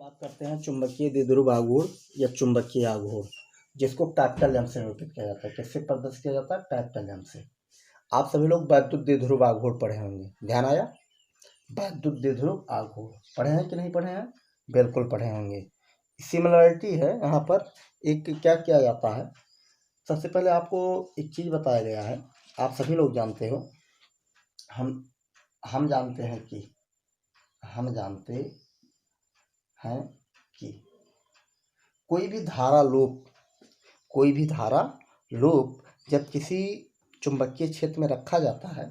बात करते हैं चुंबकीय द्विध्रुव आघूर्ण या चुंबकीय आघूर्ण, जिसको कैपिटल एम से निरूपित किया जाता है। किससे प्रदर्शित किया जाता है? कैपिटल एम से। आप सभी लोग वैद्युत द्विध्रुव आघूर्ण पढ़े होंगे, ध्यान आया? वैद्युत द्विध्रुव आघूर्ण पढ़े हैं कि नहीं पढ़े हैं? बिल्कुल पढ़े होंगे। सिमिलरिटी है यहाँ पर। एक क्या किया जाता है, सबसे पहले आपको एक चीज बताया गया है, आप सभी लोग जानते हो, हम जानते हैं कि कोई भी धारा लूप जब किसी चुंबकीय क्षेत्र में रखा जाता है,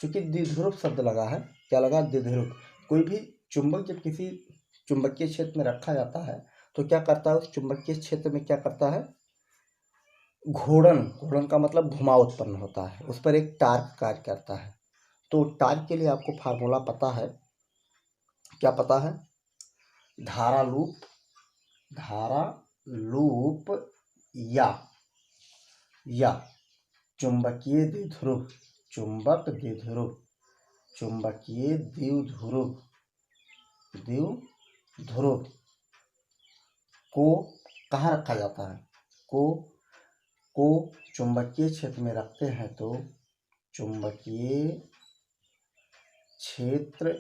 चूंकि द्विध्रुव शब्द लगा है, क्या लगा? द्विध्रुव। कोई भी चुंबक जब किसी चुंबकीय क्षेत्र में रखा जाता है तो क्या करता है? उस चुंबकीय क्षेत्र में क्या करता है? घूर्णन का मतलब घुमाव उत्पन्न होता है, उस पर एक टार्क कार्य करता है। तो टार्क के लिए आपको फार्मूला पता है, क्या पता है? धारा लूप या चुंबकीय द्विध्रुव को कहाँ रखा जाता है? को चुंबकीय क्षेत्र में रखते हैं तो चुंबकीय क्षेत्र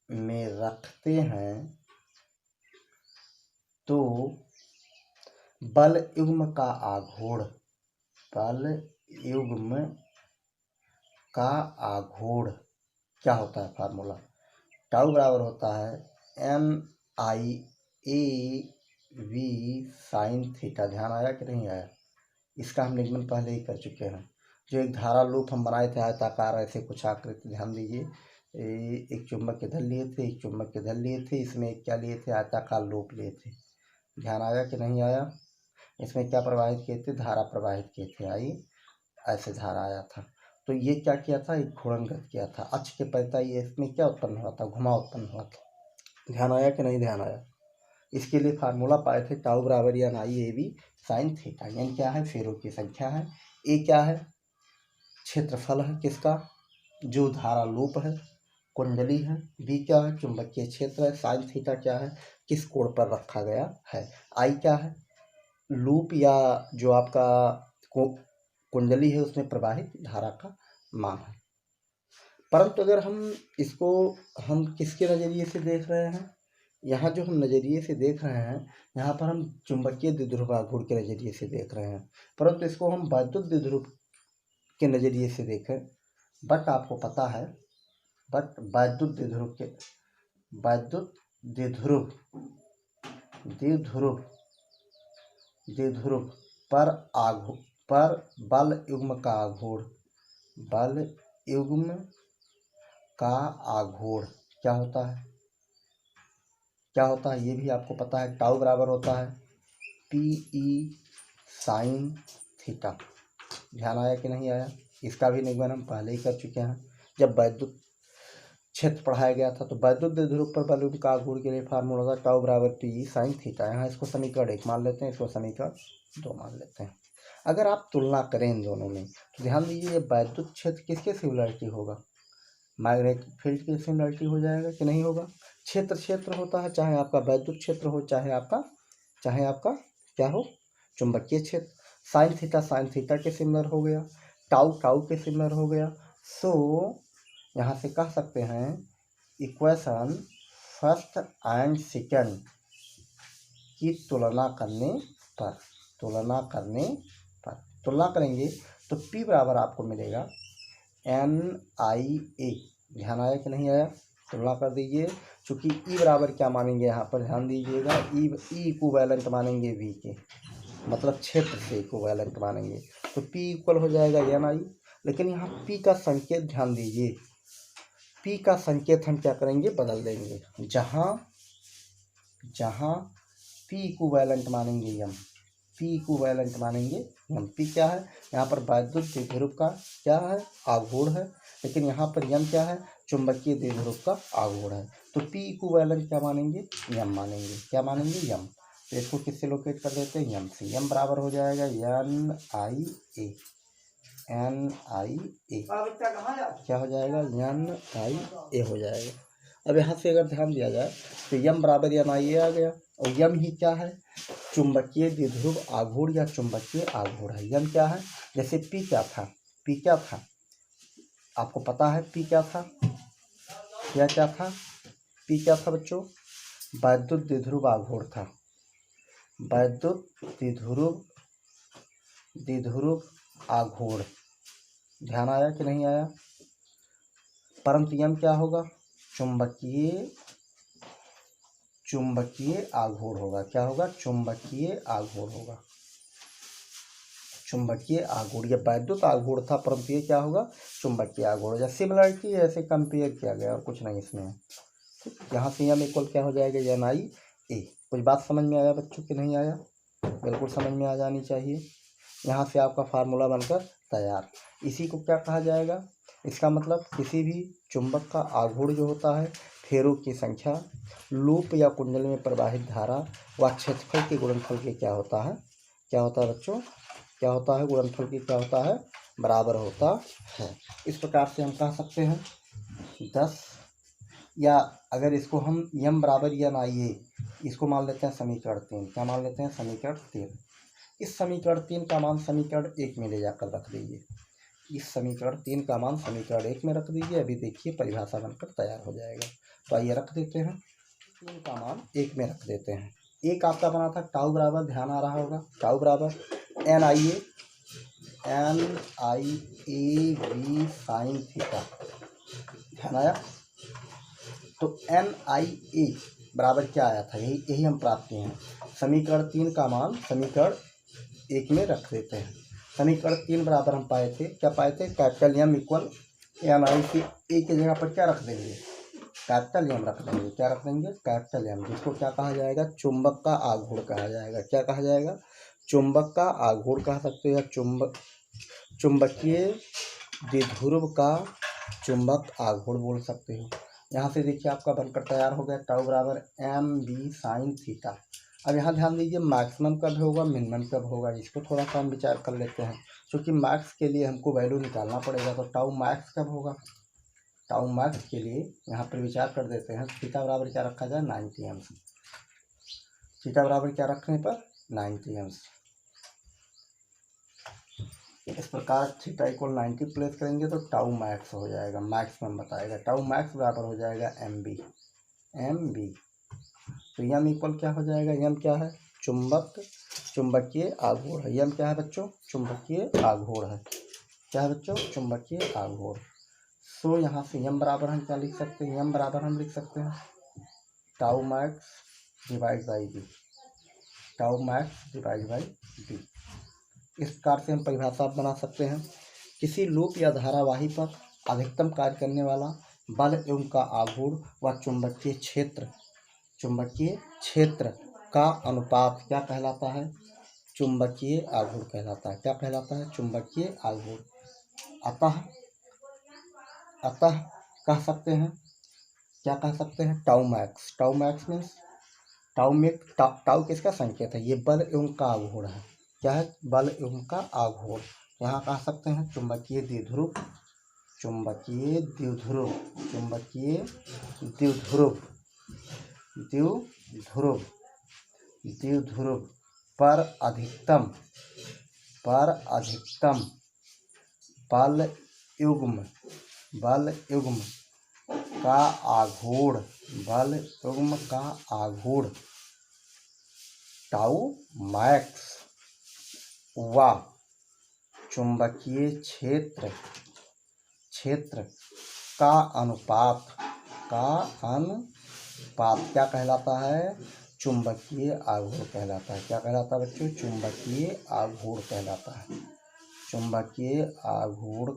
में रखते हैं तो बल युग्म का आघूर्ण क्या होता है? फार्मूला टाउ बराबर होता है NIAV साइन थीटा। ध्यान आया कि नहीं आया? इसका हम निगमन पहले ही कर चुके हैं। जो एक धारा लूप हम बनाए थे आयताकार, ऐसे कुछ आकृति, ध्यान दीजिए। एक चुंबक इधर लिए थे, एक चुंबक इधर लिए थे, इसमें एक क्या लिए थे? आयताकार लूप लिए थे। ध्यान आया कि नहीं आया? इसमें क्या प्रवाहित किए थे? धारा प्रवाहित किए थे, आई ऐसे धारा आया था। तो ये क्या किया था? एक घूर्णनगत किया था। अक्ष के परितः ये इसमें क्या उत्पन्न हुआ था? घुमाव उत्पन्न हुआ था। ध्यान आया कि नहीं ध्यान आया? इसके लिए फार्मूला पाए थे टाउ बराबर NIAV साइन थीटा। एन क्या है? फेरों की संख्या है। ए क्या है? क्षेत्रफल है किसका? जो धारा लूप है, कुंडली है। बी क्या है? चुंबकीय क्षेत्र है। साइन थीटा क्या है? किस कोण पर रखा गया है। आई क्या है? लूप या जो आपका कुंडली है उसमें प्रवाहित धारा का मान है। परंतु अगर हम किसके नजरिए से देख रहे हैं? यहाँ जो हम नजरिए से देख रहे हैं, यहाँ पर हम चुंबकीय द्विध्रुव आघूर्ण के नजरिए से देख रहे हैं, परंतु इसको हम वैद्युत द्विध्रुव के नजरिए से देखें, बट आपको पता है, वैद्युत द्विध्रुव पर बल युग्म का आघूर्ण क्या होता है? ये भी आपको पता है। टाउ बराबर होता है PE साइन थीटा। ध्यान आया कि नहीं आया? इसका भी निगमन हम पहले ही कर चुके हैं जब वैद्युत क्षेत्र पढ़ाया गया था। तो वैद्युत द्विध्रुव पर बल युग्म का आघूर्ण के लिए फार्मूला था टाउ बराबर PE साइन थीटा। यहाँ इसको समीकरण 1 मान लेते हैं, इसको समीकरण 2 मान लेते हैं। अगर आप तुलना करें इन दोनों में तो ध्यान दीजिए, वैद्युत क्षेत्र किसके सिमिलरिटी होगा? मैग्नेटिक फील्ड की सिमिलरिटी हो जाएगा कि नहीं होगा? क्षेत्र होता है, चाहे आपका वैद्युत क्षेत्र हो, चाहे आपका क्या हो? चुंबकीय क्षेत्र। साइन थीटा के सिमिलर हो गया, टाउ के सिमिलर हो गया। सो यहाँ से कह सकते हैं इक्वेशन फर्स्ट एंड सेकंड की तुलना करेंगे तो P बराबर आपको मिलेगा NIA। ध्यान आया कि नहीं आया? तुलना कर दीजिए। चूंकि E बराबर क्या मानेंगे यहाँ पर? ध्यान दीजिएगा, E इक्विवेलेंट मानेंगे V के, मतलब क्षेत्र से इक्विवेलेंट मानेंगे, तो P इक्वल हो जाएगा NI। लेकिन यहाँ P का संकेत ध्यान दीजिए, P का संकेत हम क्या करेंगे? बदल देंगे। जहाँ P इक्विवेलेंट मानेंगे M, P क्या है? यहाँ पर वैद्युत द्विध्रुव का क्या है? आघूर्ण है। लेकिन यहाँ पर M क्या है? चुंबकीय द्विध्रुव का आघूर्ण है। तो P इक्विवेलेंट क्या मानेंगे? M मानेंगे। क्या मानेंगे? M। तो इसको किससे लोकेट कर देते हैं? M से। M बराबर हो जाएगा NIA। क्या हो जाएगा? NIA हो जाएगा। अब यहाँ से अगर ध्यान दिया जाए तो यम बराबर या ना ये आ गया, और यम ही क्या है, चुंबकीय द्विध्रुव आघूर्ण या चुंबकीय आघूर्ण है। यम क्या है, जैसे पी क्या था, पी क्या था आपको पता है, पी क्या था, क्या था, पी क्या था बच्चों, वैद्युत द्विध्रुव आघूर्ण था, वैद्युत द्विध्रुव आघूर्ण। ध्यान आया कि नहीं आया। परंतु यम क्या होगा, चुंबकीय आघूर्ण होगा। क्या होगा, चुंबकीय आघूर्ण होगा, चुंबकीय आघूर्ण। ये वैद्युत आघूर्ण था, परंतु ये क्या होगा, चुंबकीय आघूर्ण। या सिमिलरिटी ऐसे कंपेयर किया गया और कुछ नहीं इसमें। यहाँ से यम इक्वल क्या हो जाएगा, एन आई ए। कुछ बात समझ में आया बच्चों कि नहीं आया, बिल्कुल समझ में आ जानी चाहिए। यहाँ से आपका फार्मूला बनकर तैयार। इसी को क्या कहा जाएगा, इसका मतलब किसी भी चुंबक का आघूर्ण जो होता है, फेरों की संख्या, लूप या कुंडल में प्रवाहित धारा व क्षेत्रफल के गुणनफल के क्या होता है, क्या होता है बच्चों, क्या होता है, गुणनफल की क्या होता है, बराबर होता है। इस प्रकार से हम कह सकते हैं 10, या अगर इसको हम यम बराबर यन आइए, इसको मान लेते हैं समीकरण 3। क्या मान लेते हैं, समीकरण 3। इस समीकरण 3 का मान समीकरण 1 में ले जाकर रख दीजिए। इस समीकरण 3 का मान समीकरण 1 में रख दीजिए। अभी देखिए परिभाषा बनकर तैयार हो जाएगा। तो आइए रख देते हैं, 3 का मान 1 में रख देते हैं। एक आपका बना था टाउ बराबर, ध्यान आ रहा होगा, टाउ बराबर N I A V sine theta. ध्यान आया। तो एन आई ए बराबर क्या आया था, यही हम प्राप्त किए हैं। समीकरण 3 का मान समीकरण 1 में रख देते हैं। समीकरण 3 बराबर हम पाए थे, क्या पाए थे, कैपिटल एम इक्वल एन आई के ए की जगह पर क्या रख देंगे, कैपिटल एम रख देंगे। क्या रख देंगे, कैपिटल एम, जिसको क्या कहा जाएगा, चुंबक का आघूर्ण कहा जाएगा। क्या कहा जाएगा, चुंबक का आघूर्ण कह सकते हो, या चुंबकीय द्विध्रुव का चुंबक आघूर्ण बोल सकते हो। यहाँ से देखिए आपका बनकर तैयार हो गया, टाउ बराबर एम बी साइन थीटा। अब यहाँ ध्यान दीजिए, मैक्सिमम कब होगा, मिनिमम कब होगा, इसको थोड़ा सा हम विचार कर लेते हैं। क्योंकि मैक्स के लिए हमको वैल्यू निकालना पड़ेगा, तो टाउ मैक्स कब होगा, टाउ मैक्स के लिए यहाँ पर विचार कर देते हैं। थीटा बराबर क्या रखा जाए, 90 एम्स। थीटा बराबर क्या रखने पर, 90 एम्स। इस प्रकार थीटा इक्वल 90 प्लेस करेंगे तो टाउ मैक्स हो जाएगा, मैक्सिमम बताएगा। टाउ मैक्स बराबर हो जाएगा एम बी। तो यम इक्वल क्या हो जाएगा, यम क्या है, चुंबकीय आघूर्ण है। यम क्या है बच्चों, चुंबकीय आघूर्ण है। क्या है बच्चों, चुंबकीय आघूर्ण। सो यहाँ से यम बराबर हम क्या लिख सकते हैं, यम बराबर हम लिख सकते हैं tau max divide by B, tau max divide by B. इस प्रकार से हम परिभाषा बना सकते हैं। किसी लूप या धारावाही पर अधिकतम कार्य करने वाला बल एवं का आघूर्ण व चुंबकीय क्षेत्र का अनुपात क्या कहलाता है, चुंबकीय आघूर्ण कहलाता है। क्या कहलाता है, चुंबकीय आघूर्ण। अतः कह सकते हैं, क्या कह सकते हैं, tau max. Tau max means tau किसका संकेत है, ये बल एवं का आघूर्ण है। क्या है, बल एवं का आघूर्ण। यहाँ कह सकते हैं चुंबकीय द्विध्रुव पर अधिकतम बल युग्म का आघूर्ण टाउ मैक्स व चुंबकीय क्षेत्र का अनुपात क्या कहलाता है, चुंबकीय आघूर्ण कहलाता है। क्या कहलाता है बच्चों, चुंबकीय आघूर्ण कहलाता है। चुंबकीय आघूर्ण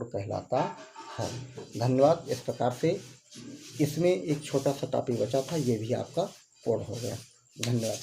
कहलाता है। धन्यवाद। इस प्रकार से इसमें एक छोटा सा टॉपिक बचा था, ये भी आपका पूर्ण हो गया। धन्यवाद।